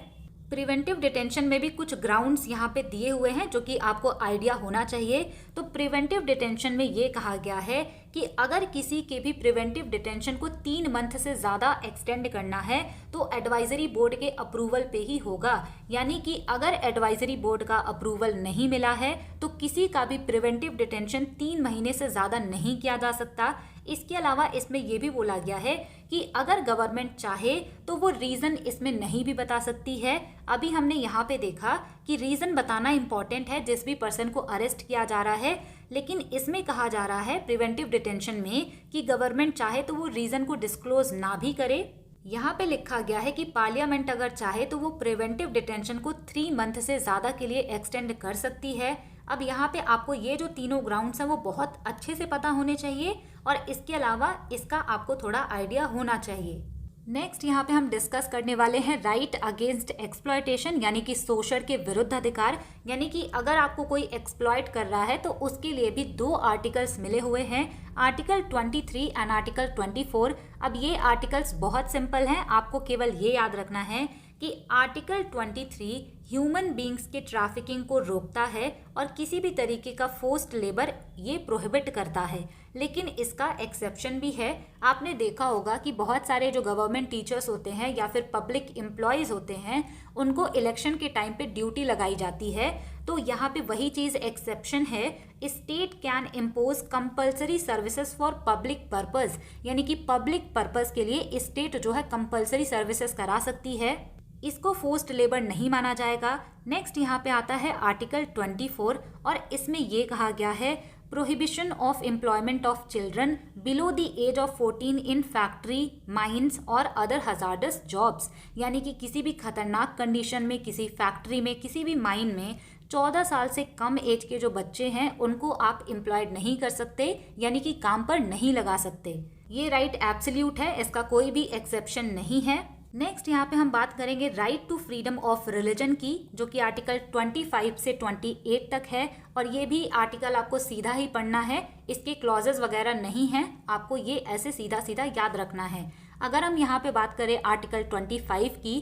प्रिवेंटिव डिटेंशन में भी कुछ ग्राउंड्स यहाँ पे दिए हुए हैं जो कि आपको आइडिया होना चाहिए। तो प्रिवेंटिव डिटेंशन में ये कहा गया है कि अगर किसी के भी प्रिवेंटिव डिटेंशन को 3 मंथ से ज़्यादा एक्सटेंड करना है तो एडवाइजरी बोर्ड के अप्रूवल पे ही होगा, यानी कि अगर एडवाइजरी बोर्ड का अप्रूवल नहीं मिला है तो किसी का भी प्रिवेंटिव डिटेंशन 3 महीने से ज़्यादा नहीं किया जा सकता। इसके अलावा इसमें यह भी बोला गया है कि अगर गवर्नमेंट चाहे तो वो रीज़न इसमें नहीं भी बता सकती है। अभी हमने यहाँ पे देखा कि रीज़न बताना इंपॉर्टेंट है जिस भी पर्सन को अरेस्ट किया जा रहा है, लेकिन इसमें कहा जा रहा है प्रिवेंटिव डिटेंशन में कि गवर्नमेंट चाहे तो वो रीज़न को डिस्क्लोज ना भी करे। यहाँ पे लिखा गया है कि पार्लियामेंट अगर चाहे तो वो प्रिवेंटिव डिटेंशन को 3 मंथ से ज़्यादा के लिए एक्सटेंड कर सकती है। अब यहाँ पे आपको ये जो तीनों ग्राउंड्स हैं वो बहुत अच्छे से पता होने चाहिए, और इसके अलावा इसका आपको थोड़ा आइडिया होना चाहिए। नेक्स्ट यहाँ पे हम डिस्कस करने वाले हैं राइट अगेंस्ट एक्सप्लॉयटेशन, यानी कि शोषण के विरुद्ध अधिकार। यानी कि अगर आपको कोई एक्सप्लॉयट कर रहा है तो उसके लिए भी 2 आर्टिकल्स मिले हुए हैं, आर्टिकल 23 एंड आर्टिकल 24। अब ये आर्टिकल्स बहुत सिंपल हैं, आपको केवल ये याद रखना है कि आर्टिकल 23 ह्यूमन बींग्स के ट्रैफिकिंग को रोकता है और किसी भी तरीके का फोर्स्ड लेबर ये प्रोहिबिट करता है, लेकिन इसका एक्सेप्शन भी है। आपने देखा होगा कि बहुत सारे जो गवर्नमेंट टीचर्स होते हैं या फिर पब्लिक एम्प्लॉयज़ होते हैं उनको इलेक्शन के टाइम पे ड्यूटी लगाई जाती है, तो यहाँ पे वही चीज़ एक्सेप्शन है। State can impose compulsory services for public purpose, यानी कि पब्लिक पर्पस के लिए स्टेट जो है कंपल्सरी सर्विसेज करा सकती है, इसको फोर्स्ड लेबर नहीं माना जाएगा। नेक्स्ट यहाँ पे आता है आर्टिकल 24, और इसमें ये कहा गया है prohibition of employment of children below the age of 14 in factory, mines और अदर हजार्डस जॉब्स, यानी कि किसी भी खतरनाक कंडीशन में, किसी फैक्ट्री में, किसी भी माइन में 14 साल से कम एज के जो बच्चे हैं उनको आप एम्प्लॉयड नहीं कर सकते, यानी कि काम पर नहीं लगा सकते। ये राइट एब्सोल्यूट है, इसका कोई भी एक्सेप्शन नहीं है। नेक्स्ट यहाँ पे हम बात करेंगे right to freedom of religion की, जो कि आर्टिकल 25 से 28 तक है, और ये भी आर्टिकल आपको सीधा ही पढ़ना है, इसके क्लॉजेस वगैरह नहीं हैं, आपको ये ऐसे सीधा सीधा याद रखना है। अगर हम यहाँ पे बात करें आर्टिकल 25 की,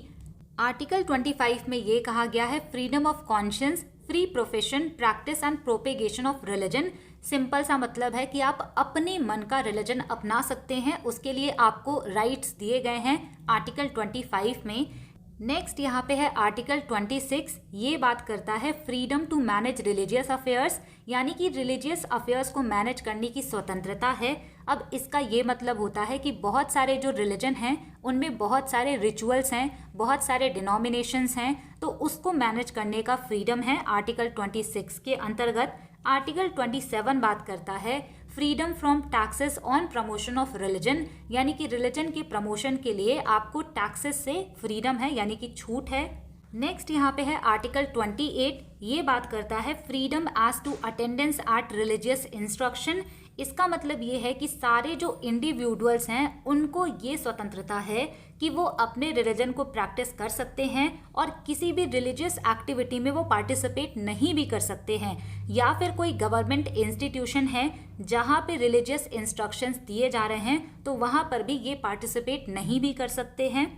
आर्टिकल 25 में ये कहा गया है freedom of conscience, free profession, practice and propagation of religion. Simple सा मतलब है कि आप अपने मन का रिलीजन अपना सकते हैं, उसके लिए आपको राइट्स दिए गए हैं आर्टिकल 25 में। नेक्स्ट यहाँ पे है आर्टिकल 26। ये बात करता है freedom to manage religious affairs, यानी कि रिलीजियस अफेयर्स को मैनेज करने की स्वतंत्रता है। अब इसका ये मतलब होता है कि बहुत सारे जो रिलीजन हैं उनमें बहुत सारे रिचुअल्स हैं, बहुत सारे डिनोमिनेशंस हैं, तो उसको मैनेज करने का फ्रीडम है आर्टिकल 26 के अंतर्गत। आर्टिकल 27 बात करता है freedom from taxes on promotion of religion, यानी कि रिलीजन के प्रमोशन के लिए आपको टैक्सेस से फ्रीडम है, यानी कि छूट है। नेक्स्ट यहाँ पे है आर्टिकल 28। ये बात करता है freedom as to attendance at religious instruction. इसका मतलब ये है कि सारे जो इंडिविजुअल्स हैं उनको ये स्वतंत्रता है कि वो अपने रिलीजन को प्रैक्टिस कर सकते हैं और किसी भी रिलीजियस एक्टिविटी में वो पार्टिसिपेट नहीं भी कर सकते हैं, या फिर कोई गवर्नमेंट इंस्टीट्यूशन है जहाँ पे रिलीजियस इंस्ट्रक्शंस दिए जा रहे हैं तो वहाँ पर भी ये पार्टिसिपेट नहीं भी कर सकते हैं।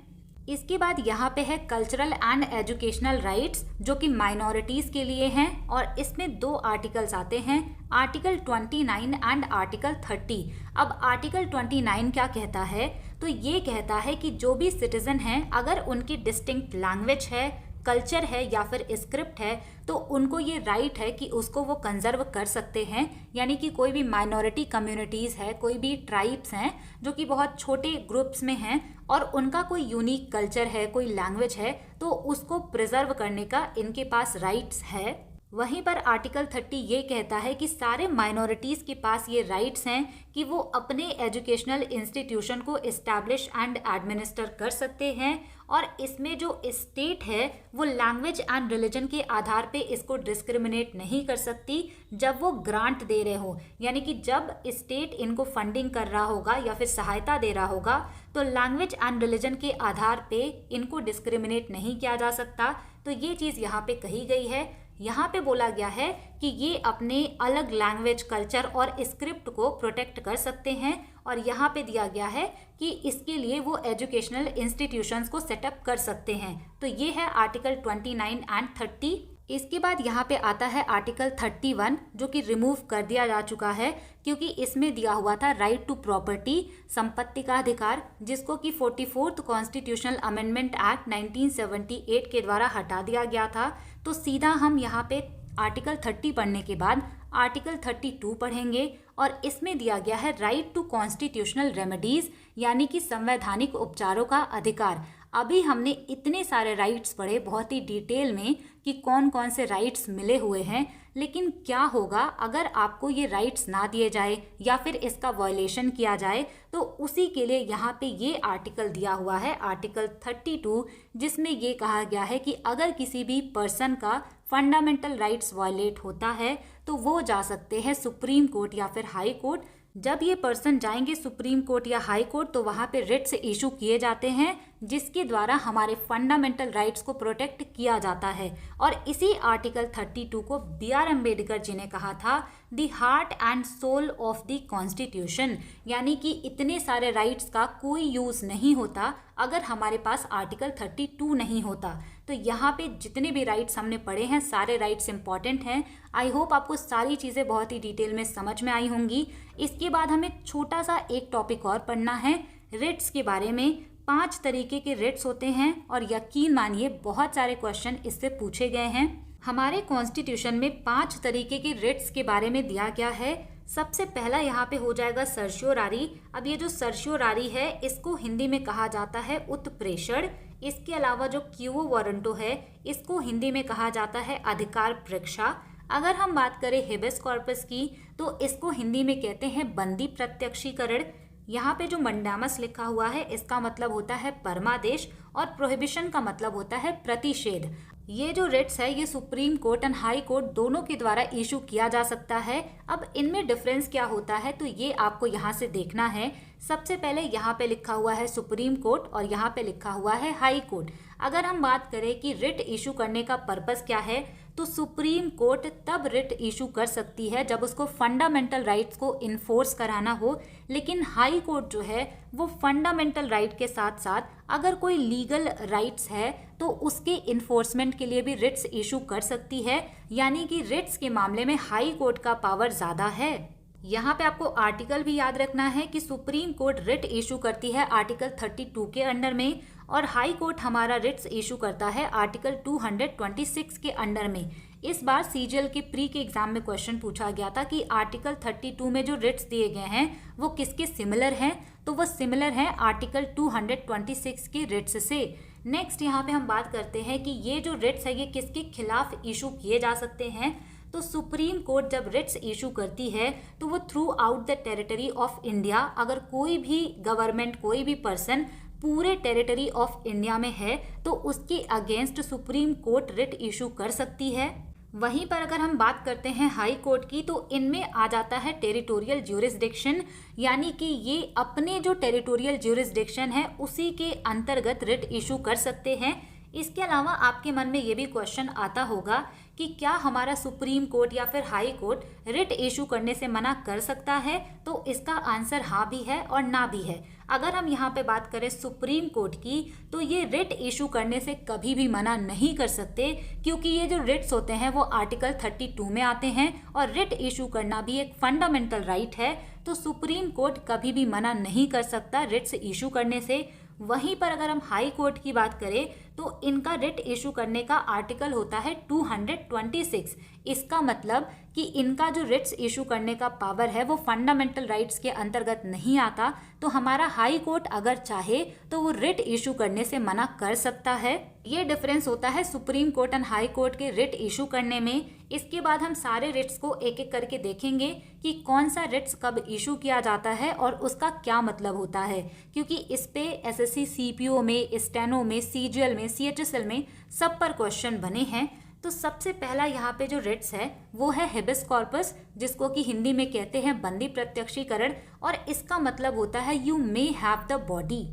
इसके बाद यहाँ पे है कल्चरल एंड एजुकेशनल राइट्स, जो कि माइनॉरिटीज़ के लिए हैं, और इसमें 2 आर्टिकल्स आते हैं, आर्टिकल 29 एंड आर्टिकल 30। अब आर्टिकल 29 क्या कहता है, तो ये कहता है कि जो भी सिटीजन हैं अगर उनकी डिस्टिंक्ट लैंग्वेज है, कल्चर है या फिर स्क्रिप्ट है, तो उनको ये राइट है कि उसको वो कंजर्व कर सकते हैं। यानी कि कोई भी माइनॉरिटी कम्युनिटीज़ है, कोई भी ट्राइब्स हैं जो कि बहुत छोटे ग्रुप्स में हैं और उनका कोई यूनिक कल्चर है, कोई लैंग्वेज है, तो उसको प्रिजर्व करने का इनके पास राइट्स है। वहीं पर आर्टिकल 30 ये कहता है कि सारे माइनॉरिटीज़ के पास ये राइट्स हैं कि वो अपने एजुकेशनल इंस्टीट्यूशन को इस्टेब्लिश एंड एडमिनिस्टर कर सकते हैं, और इसमें जो स्टेट है वो लैंग्वेज एंड रिलीजन के आधार पे इसको डिस्क्रिमिनेट नहीं कर सकती जब वो ग्रांट दे रहे हो। यानी कि जब स्टेट इनको फंडिंग कर रहा होगा या फिर सहायता दे रहा होगा तो लैंग्वेज एंड रिलीजन के आधार पे इनको डिस्क्रिमिनेट नहीं किया जा सकता। तो ये चीज़ यहाँ पे कही गई है। यहाँ पे बोला गया है कि ये अपने अलग लैंग्वेज, कल्चर और स्क्रिप्ट को प्रोटेक्ट कर सकते हैं, और यहाँ पे दिया गया है कि इसके लिए वो एजुकेशनल इंस्टीट्यूशंस को सेटअप कर सकते हैं। तो ये है आर्टिकल 29 एंड 30। इसके बाद यहाँ पे आता है आर्टिकल 31, जो कि रिमूव कर दिया जा चुका है क्योंकि इसमें दिया हुआ था राइट टू प्रॉपर्टी, संपत्ति का अधिकार, जिसको कि 44th कॉन्स्टिट्यूशनल अमेंडमेंट एक्ट 1978 के द्वारा हटा दिया गया था। तो सीधा हम यहाँ पे आर्टिकल 30 पढ़ने के बाद आर्टिकल 32 पढ़ेंगे, और इसमें दिया गया है राइट टू कॉन्स्टिट्यूशनल रेमेडीज, यानी कि संवैधानिक उपचारों का अधिकार। अभी हमने इतने सारे राइट्स पढ़े बहुत ही डिटेल में कि कौन कौन से राइट्स मिले हुए हैं, लेकिन क्या होगा अगर आपको ये राइट्स ना दिए जाए या फिर इसका वायलेशन किया जाए, तो उसी के लिए यहाँ पे ये आर्टिकल दिया हुआ है, आर्टिकल 32, जिसमें ये कहा गया है कि अगर किसी भी पर्सन का फंडामेंटल राइट्स वायलेट होता है तो वो जा सकते हैं सुप्रीम कोर्ट या फिर हाई कोर्ट। जब ये पर्सन जाएंगे सुप्रीम कोर्ट या हाई कोर्ट तो वहाँ पे रिट्स इशू किए जाते हैं, जिसके द्वारा हमारे फंडामेंटल राइट्स को प्रोटेक्ट किया जाता है। और इसी आर्टिकल 32 को B.R. अम्बेडकर जी ने कहा था the heart and soul of the constitution, यानी कि इतने सारे राइट्स का कोई यूज़ नहीं होता अगर हमारे पास आर्टिकल 32 नहीं होता। तो यहाँ पे जितने भी राइट्स हमने पढ़े हैं सारे राइट्स इंपॉर्टेंट हैं। आई होप आपको सारी चीज़ें बहुत ही डिटेल में समझ में आई होंगी। इसके बाद हमें छोटा सा एक टॉपिक और पढ़ना है रिट्स के बारे में। 5 तरीके के रिट्स होते हैं और यकीन मानिए बहुत सारे क्वेश्चन इससे पूछे गए हैं। हमारे कॉन्स्टिट्यूशन में 5 तरीके के रिट्स के बारे में दिया गया है। सबसे पहला यहाँ पे हो जाएगा सर्शियोरारी। अब ये जो सर्शियोरारी है इसको हिंदी में कहा जाता है उत्प्रेषण। इसके अलावा जो क्यूओ वारंटो है इसको हिंदी में कहा जाता है अधिकार परीक्षा। अगर हम बात करें हेबेस कॉर्पस की तो इसको हिंदी में कहते हैं बंदी प्रत्यक्षीकरण। यहाँ पे जो मंडामस लिखा हुआ है इसका मतलब होता है परमादेश, और प्रोहिबिशन का मतलब होता है प्रतिषेध। ये जो रिट्स है ये supreme court and high court दोनों के द्वारा इशू किया जा सकता है। अब इनमें डिफरेंस क्या होता है तो ये आपको यहाँ से देखना है। सबसे पहले यहाँ पे लिखा हुआ है सुप्रीम कोर्ट और यहाँ पे लिखा हुआ है हाई कोर्ट। अगर हम बात करें कि रिट इशू करने का पर्पस क्या है तो सुप्रीम कोर्ट तब रिट इशू कर सकती है जब उसको फंडामेंटल राइट्स को इन्फोर्स कराना हो, लेकिन हाई कोर्ट जो है वो फंडामेंटल राइट के साथ साथ अगर कोई लीगल राइट्स है तो उसके इन्फोर्समेंट के लिए भी रिट्स इशू कर सकती है। यानी कि रिट्स के मामले में हाई कोर्ट का पावर ज़्यादा है। यहाँ पे आपको आर्टिकल भी याद रखना है कि सुप्रीम कोर्ट रिट इशू करती है आर्टिकल 32 के अंडर में, और हाई कोर्ट हमारा रिट्स इशू करता है आर्टिकल 226 के अंडर में। इस बार सीजीएल के प्री के एग्जाम में क्वेश्चन पूछा गया था कि आर्टिकल 32 में जो रिट्स दिए गए हैं वो किसके सिमिलर हैं, तो वो सिमिलर हैं आर्टिकल 226 के रिट्स से। नेक्स्ट यहाँ पे हम बात करते हैं कि ये जो रिट्स है ये किसके खिलाफ इशू किए जा सकते हैं। तो सुप्रीम कोर्ट जब रिट्स इशू करती है तो वो through out the territory of India, अगर कोई भी गवर्नमेंट कोई भी पर्सन पूरे टेरिटरी ऑफ इंडिया में है तो उसके against supreme court writ issue कर सकती है। वहीं पर अगर हम बात करते हैं हाई कोर्ट की तो इनमें आ जाता है टेरिटोरियल ज्यूरिसडिक्शन, यानी कि ये अपने जो टेरिटोरियल ज्यूरिसडिक्शन है उसी के अंतर्गत रिट इशू कर सकते हैं। इसके अलावा आपके मन में ये भी क्वेश्चन आता होगा कि क्या हमारा सुप्रीम कोर्ट या फिर हाई कोर्ट रिट इशू करने से मना कर सकता है, तो इसका आंसर हाँ भी है और ना भी है। अगर हम यहाँ पे बात करें सुप्रीम कोर्ट की तो ये रिट इशू करने से कभी भी मना नहीं कर सकते, क्योंकि ये जो रिट्स होते हैं वो आर्टिकल 32 में आते हैं और रिट इशू करना भी एक फंडामेंटल राइट है, तो सुप्रीम कोर्ट कभी भी मना नहीं कर सकता रिट्स इशू करने से। वहीं पर अगर हम हाई कोर्ट की बात करें तो इनका रिट इशू करने का आर्टिकल होता है 226। इसका मतलब कि इनका जो रिट्स इशू करने का पावर है वो फंडामेंटल राइट्स के अंतर्गत नहीं आता, तो हमारा हाई कोर्ट अगर चाहे तो वो रिट इशू करने से मना कर सकता है। ये डिफरेंस होता है supreme court and high court के रिट इशू करने में। इसके बाद हम सारे रिट्स को एक एक करके देखेंगे कि कौन सा रिट्स कब इशू किया जाता है और उसका क्या मतलब होता है, क्योंकि इस पे एसएससी सीपीओ में, स्टेनो में, सीजीएल में, सीएचएसएल में सब पर क्वेश्चन बने हैं। तो सबसे पहला यहाँ पे जो रिट्स है वो है हेबिस कॉर्पस, जिसको कि हिंदी में कहते हैं बंदी प्रत्यक्षीकरण, और इसका मतलब होता है you may have the body.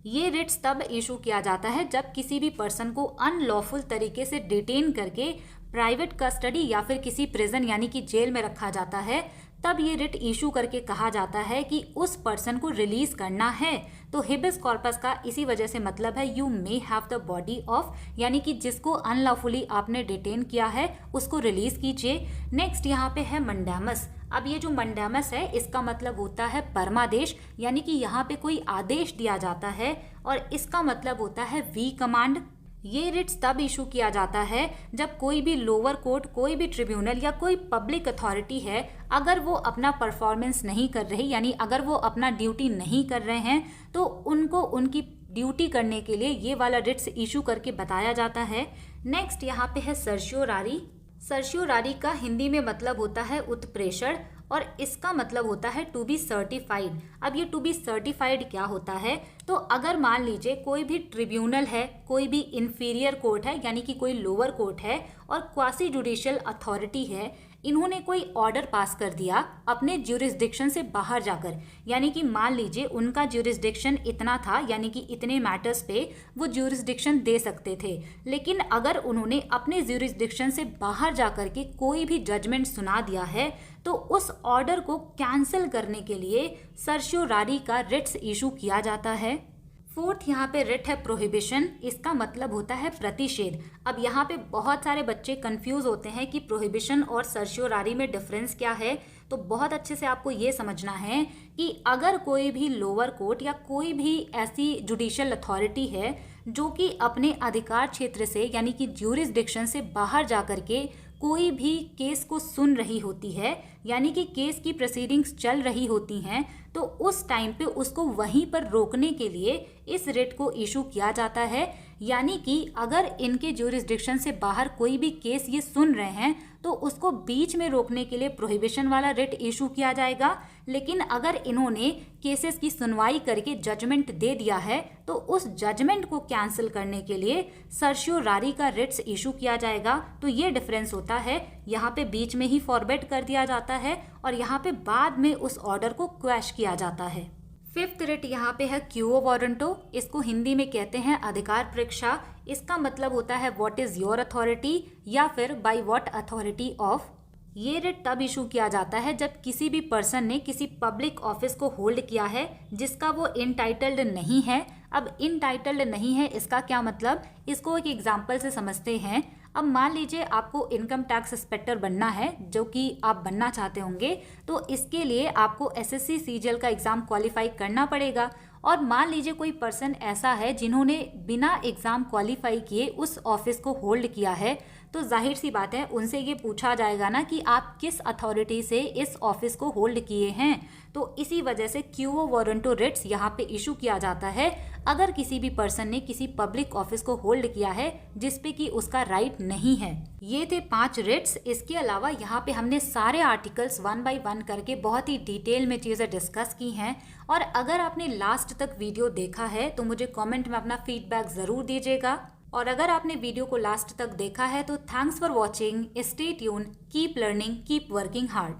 ये रिट्स तब इशू किया जाता है जब किसी भी पर्सन को अनलॉफुल तरीके से डिटेन करके प्राइवेट कस्टडी या फिर किसी प्रिजन यानी कि जेल में रखा जाता है, तब ये रिट इशू करके कहा जाता है कि उस पर्सन को रिलीज करना है। तो हिबिस कॉर्पस का इसी वजह से मतलब है you may have the body of, यानी कि जिसको अनलॉफुली आपने डिटेन किया है उसको रिलीज कीजिए। नेक्स्ट यहाँ पे है मंडेमस। अब ये जो मंडेमस है इसका मतलब होता है परमादेश, यानी कि यहाँ पे कोई आदेश दिया जाता है, और इसका मतलब होता है वी कमांड। ये रिट्स तब इशू किया जाता है जब कोई भी लोअर कोर्ट, कोई भी ट्रिब्यूनल या कोई पब्लिक अथॉरिटी है, अगर वो अपना परफॉर्मेंस नहीं कर रही, यानी अगर वो अपना ड्यूटी नहीं कर रहे हैं, तो उनको उनकी ड्यूटी करने के लिए ये वाला रिट्स इशू करके बताया जाता है। नेक्स्ट यहाँ पे है सर्शियोरारी। सर्शियोरारी का हिंदी में मतलब होता है उत्प्रेषण, और इसका मतलब होता है टू बी सर्टिफाइड। अब ये टू बी सर्टिफाइड क्या होता है, तो अगर मान लीजिए कोई भी ट्रिब्यूनल है, कोई भी इंफीरियर कोर्ट है यानी कि कोई लोअर कोर्ट है, और क्वासी जुडिशियल अथॉरिटी है, इन्होंने कोई ऑर्डर पास कर दिया अपने ज्यूरिसडिक्शन से बाहर जाकर, यानी कि मान लीजिए उनका ज्यूरिसडिक्शन इतना था, यानी कि इतने मैटर्स पे वो ज्यूरिसडिक्शन दे सकते थे, लेकिन अगर उन्होंने अपने ज्यूरिसडिक्शन से बाहर जाकर के कोई भी जजमेंट सुना दिया है तो उस ऑर्डर को कैंसिल करने के लिए सर्शियोरारी का रिट्स इशू किया जाता है। फोर्थ यहाँ पे रिट है प्रोहिबिशन। इसका मतलब होता है प्रतिषेध। अब यहाँ पे बहुत सारे बच्चे कंफ्यूज होते हैं कि प्रोहिबिशन और सर्शियोरारी में डिफरेंस क्या है, तो बहुत अच्छे से आपको ये समझना है कि अगर कोई भी लोअर कोर्ट या कोई भी ऐसी जुडिशियल अथॉरिटी है जो कि अपने अधिकार क्षेत्र से यानी कि ज्यूरिसडिक्शन से बाहर जाकर के कोई भी केस को सुन रही होती है, यानी कि केस की प्रोसीडिंग्स चल रही होती हैं, तो उस टाइम पे उसको वहीं पर रोकने के लिए इस रिट को इशू किया जाता है। यानी कि अगर इनके ज्यूरिसडिक्शन से बाहर कोई भी केस ये सुन रहे हैं तो उसको बीच में रोकने के लिए प्रोहिबिशन वाला रिट इशू किया जाएगा, लेकिन अगर इन्होंने केसेस की सुनवाई करके जजमेंट दे दिया है तो उस जजमेंट को कैंसिल करने के लिए सर्शियोरारी का रिट्स इशू किया जाएगा। तो ये डिफरेंस होता है, यहाँ पे बीच में ही फॉरवर्ड कर दिया जाता है और यहाँ पे बाद में उस ऑर्डर को क्वैश किया जाता है। फिफ्थ रिट यहाँ पे है क्यूओ वारंटो। इसको हिंदी में कहते हैं अधिकार परीक्षा। इसका मतलब होता है व्हाट इज योर अथॉरिटी या फिर बाय व्हाट अथॉरिटी ऑफ। ये रिट तब इशू किया जाता है जब किसी भी पर्सन ने किसी पब्लिक ऑफिस को होल्ड किया है जिसका वो इनटाइटल्ड नहीं है। अब इनटाइटल्ड नहीं है इसका क्या मतलब, इसको एक एग्जाम्पल से समझते हैं। अब मान लीजिए आपको इनकम टैक्स इंस्पेक्टर बनना है, जो कि आप बनना चाहते होंगे, तो इसके लिए आपको एसएससी सीजीएल का एग्ज़ाम क्वालिफाई करना पड़ेगा। और मान लीजिए कोई पर्सन ऐसा है जिन्होंने बिना एग्ज़ाम क्वालिफाई किए उस ऑफिस को होल्ड किया है, तो जाहिर सी बात है उनसे ये पूछा जाएगा ना कि आप किस अथॉरिटी से इस ऑफिस को होल्ड किए हैं। तो इसी वजह से क्यूओ वारंटो रिट्स यहाँ पे इशू किया जाता है अगर किसी भी पर्सन ने किसी पब्लिक ऑफिस को होल्ड किया है जिसपे कि उसका राइट नहीं है। ये थे 5 रिट्स। इसके अलावा यहाँ पे हमने सारे आर्टिकल्स 1 बाय 1 करके बहुत ही डिटेल में चीज़ें डिस्कस की हैं। और अगर आपने लास्ट तक वीडियो देखा है तो मुझे कमेंट में अपना फीडबैक ज़रूर दीजिएगा। और अगर आपने वीडियो को लास्ट तक देखा है तो thanks for watching, stay tune, keep learning, keep working hard.